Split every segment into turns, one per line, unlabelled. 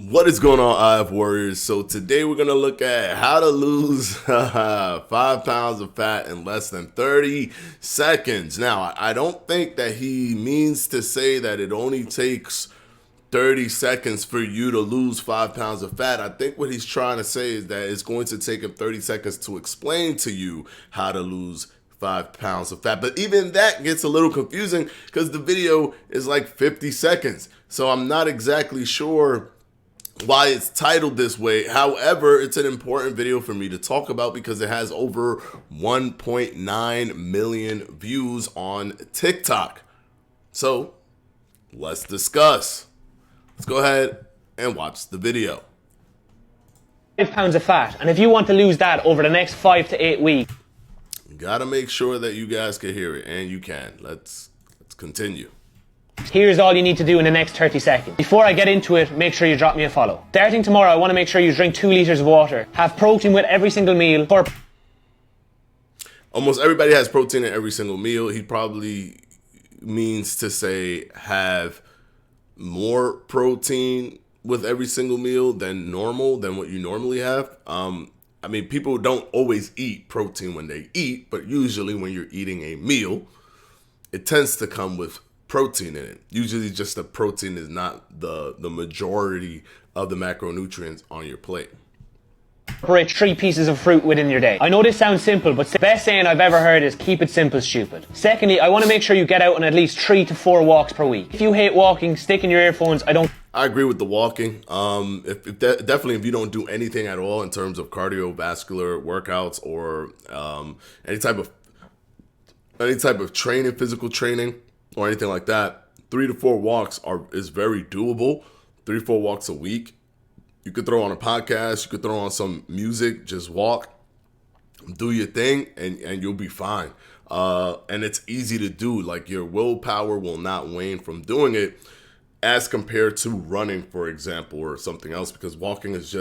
What is going on, IF Warriors? So today we're going to look at how to lose 5 pounds of fat in less than 30 seconds. Now, I don't think that he means to say that it only takes 30 seconds for you to lose 5 pounds of fat. I think what he's trying to say is that it's going to take him 30 seconds to explain to you how to lose 5 pounds of fat. But even that gets a little confusing because the video is like 50 seconds. So I'm not exactly sure why it's titled this way. However, it's an important video for me to talk about because it has over 1.9 million views on TikTok. So let's discuss. Let's go ahead and watch the video.
5 pounds of fat, and if you want to lose that over the next 5 to 8 weeks,
Gotta make sure that you guys can hear it, and you can. Let's continue.
here's all you need to do in the next 30 seconds. Before I get into it, make sure you drop me a follow. Starting tomorrow, I want to make sure you drink 2 liters of water. Have protein with every single meal.
Almost everybody has protein in every single meal. He probably means to say have more protein with every single meal than what you normally have. I mean, people don't always eat protein when they eat, but usually when you're eating a meal, it tends to come with protein in it. Usually just the protein is not the majority of the macronutrients on your plate.
Incorporate 3 pieces of fruit within your day. I know this sounds simple, but the best saying I've ever heard is keep it simple, stupid. Secondly, I want to make sure you get out on at least 3 to 4 walks per week. If you hate walking, stick in your earphones.
I agree with the walking. Definitely if you don't do anything at all in terms of cardiovascular workouts or any type of training, physical training or anything like that, 3 to 4 walks is very doable. 3 to 4 walks a week. You could throw on a podcast, you could throw on some music, just walk, do your thing, and you'll be fine. And it's easy to do. Like, your willpower will not wane from doing it as compared to running, for example, or something else, because walking is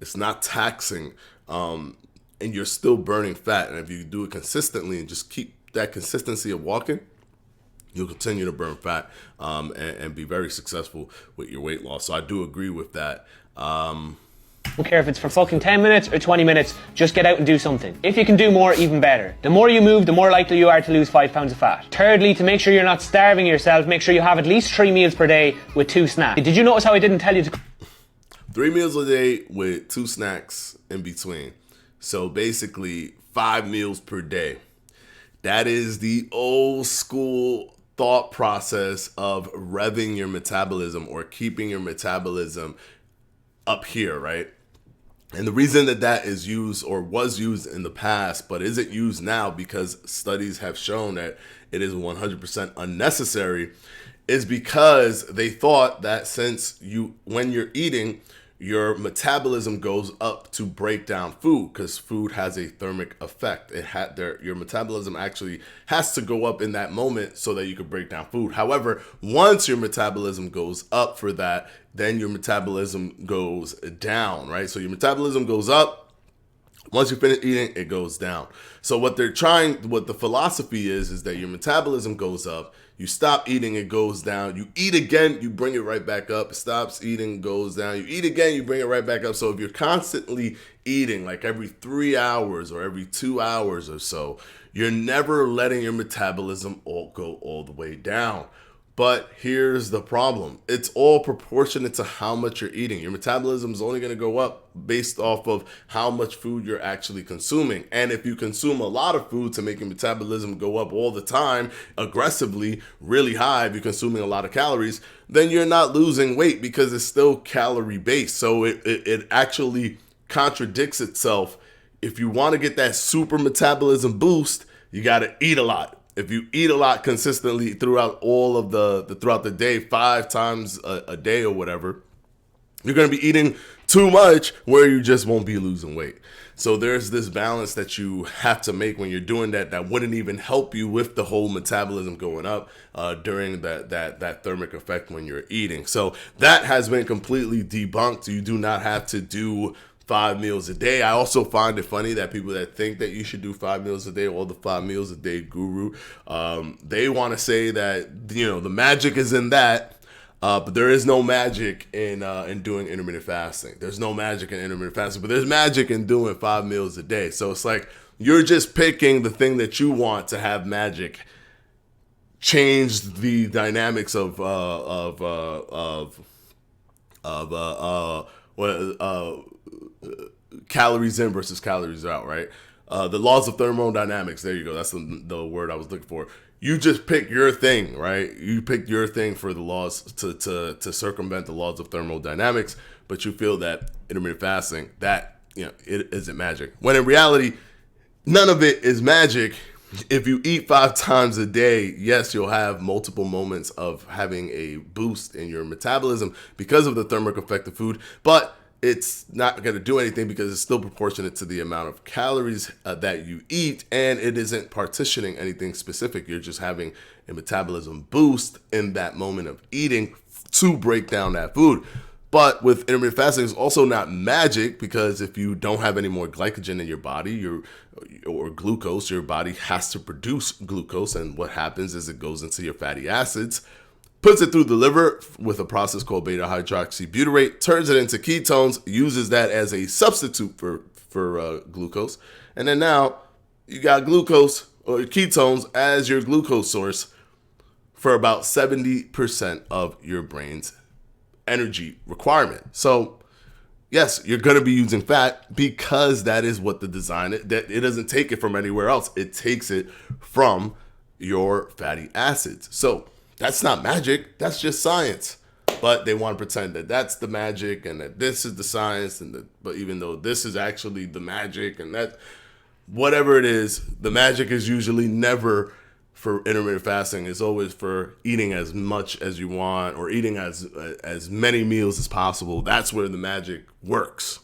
it's not taxing, and you're still burning fat. And if you do it consistently and just keep that consistency of walking, you'll continue to burn fat and be very successful with your weight loss. So I do agree with that.
I don't care if it's for fucking 10 minutes or 20 minutes, just get out and do something. If you can do more, even better. The more you move, the more likely you are to lose 5 pounds of fat. Thirdly, to make sure you're not starving yourself, make sure you have at least 3 meals per day with 2 snacks. Did you notice how I didn't tell you to...
3 meals a day with 2 snacks in between. So basically 5 meals per day. That is the old school thought process of revving your metabolism or keeping your metabolism up here, right? And the reason that is used or was used in the past but isn't used now, because studies have shown that it is 100% unnecessary, is because they thought that when you're eating, your metabolism goes up to break down food, because food has a thermic effect. Your metabolism actually has to go up in that moment so that you can break down food. However, once your metabolism goes up for that, then your metabolism goes down, right? So your metabolism goes up. Once you finish eating, it goes down. So what the philosophy is that your metabolism goes up, you stop eating, it goes down. You eat again, you bring it right back up. It stops eating, goes down. You eat again, you bring it right back up. So if you're constantly eating, like every 3 hours or every 2 hours or so, you're never letting your metabolism go all the way down. But here's the problem. It's all proportionate to how much you're eating. Your metabolism is only going to go up based off of how much food you're actually consuming. And if you consume a lot of food to make your metabolism go up all the time, aggressively, really high, if you're consuming a lot of calories, then you're not losing weight because it's still calorie based. So it actually contradicts itself. If you want to get that super metabolism boost, you got to eat a lot. If you eat a lot consistently throughout throughout the day, 5 times a day or whatever, you're going to be eating too much where you just won't be losing weight. So there's this balance that you have to make when you're doing that wouldn't even help you with the whole metabolism going up during that thermic effect when you're eating. So that has been completely debunked. You do not have to do 5 meals a day. I also find it funny that people that think that you should do 5 meals a day, or the 5 meals a day guru, they want to say that, the magic is in that. But there is no magic in doing intermittent fasting. There's no magic in intermittent fasting, but there's magic in doing 5 meals a day. So it's like you're just picking the thing that you want to have magic change the dynamics of calories in versus calories out, right? The laws of thermodynamics. There you go. That's the word I was looking for. You just pick your thing, right? You pick your thing for the laws to circumvent the laws of thermodynamics, but you feel that intermittent fasting, that, it isn't magic. When in reality, none of it is magic. If you eat 5 times a day, yes, you'll have multiple moments of having a boost in your metabolism because of the thermic effect of food, but it's not going to do anything because it's still proportionate to the amount of calories that you eat, and it isn't partitioning anything specific. You're just having a metabolism boost in that moment of eating to break down that food. But with intermittent fasting, it's also not magic, because if you don't have any more glycogen in your body or glucose, your body has to produce glucose, and what happens is it goes into your fatty acids, puts it through the liver with a process called beta-hydroxybutyrate, turns it into ketones, uses that as a substitute for glucose. And then now you got glucose or ketones as your glucose source for about 70% of your brain's energy requirement. So yes, you're going to be using fat because that is what the design is. That it doesn't take it from anywhere else. It takes it from your fatty acids. So that's not magic. That's just science. But they want to pretend that that's the magic and that this is the science. But even though this is actually the magic, and that whatever it is, the magic is usually never for intermittent fasting. It's always for eating as much as you want or eating as many meals as possible. That's where the magic works.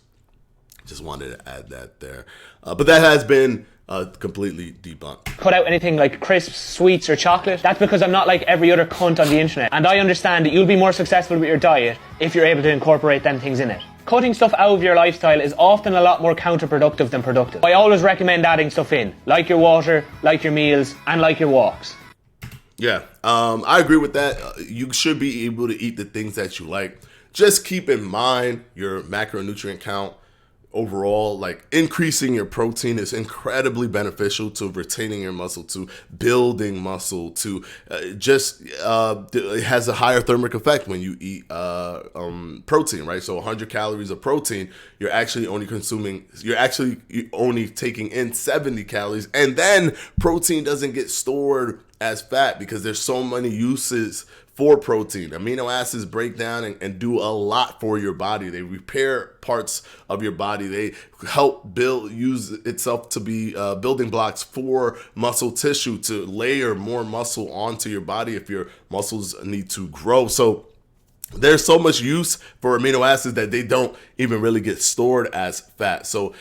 Just wanted to add that there. But that has been completely debunked.
Cut out anything like crisps, sweets, or chocolate. That's because I'm not like every other cunt on the internet. And I understand that you'll be more successful with your diet if you're able to incorporate them things in it. Cutting stuff out of your lifestyle is often a lot more counterproductive than productive. I always recommend adding stuff in, like your water, like your meals, and like your walks.
Yeah, I agree with that. You should be able to eat the things that you like. Just keep in mind your macronutrient count. Overall, like increasing your protein is incredibly beneficial to retaining your muscle, to building muscle, to it has a higher thermic effect when you eat protein, right? So 100 calories of protein, you're actually only taking in 70 calories, and then protein doesn't get stored as fat because there's so many uses for protein. Amino acids break down and do a lot for your body. They repair parts of your body. They help use itself to be building blocks for muscle tissue, to layer more muscle onto your body if your muscles need to grow. So there's so much use for amino acids that they don't even really get stored as fat. So,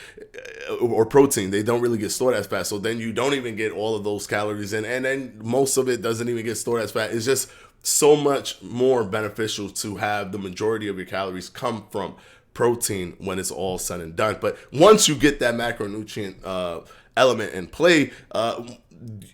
or protein, they don't really get stored as fat. So then you don't even get all of those calories in, and then most of it doesn't even get stored as fat. It's just so much more beneficial to have the majority of your calories come from protein when it's all said and done. But once you get that macronutrient element in play,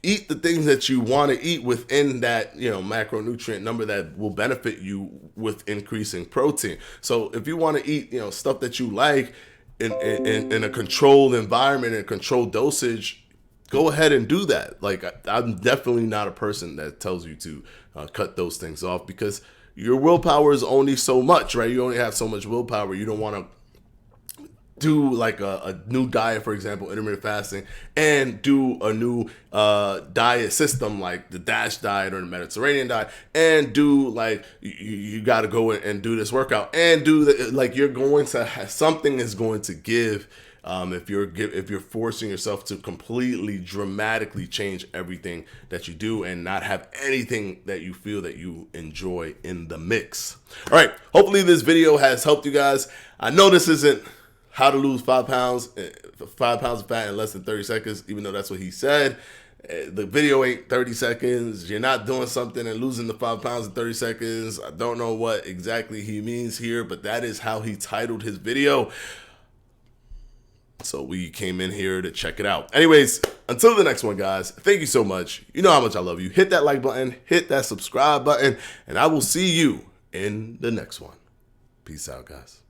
eat the things that you want to eat within that, macronutrient number that will benefit you with increasing protein. So if you want to eat, stuff that you like in a controlled environment and controlled dosage, go ahead and do that. Like, I'm definitely not a person that tells you to cut those things off, because your willpower is only so much, right? You only have so much willpower. You don't want to do like a new diet, for example, intermittent fasting, and do a new diet system like the DASH diet or the Mediterranean diet, and do like you got to go and do this workout and do you're going to have, something is going to give. If you're forcing yourself to completely dramatically change everything that you do and not have anything that you feel that you enjoy in the mix. All right, hopefully this video has helped you guys. I know this isn't how to lose 5 pounds of fat in less than 30 seconds, even though that's what he said. The video ain't 30 seconds. You're not doing something and losing the 5 pounds in 30 seconds. I don't know what exactly he means here, but that is how he titled his video. So we came in here to check it out. Anyways, until the next one, guys, thank you so much. You know how much I love you. Hit that like button, hit that subscribe button, and I will see you in the next one. Peace out, guys.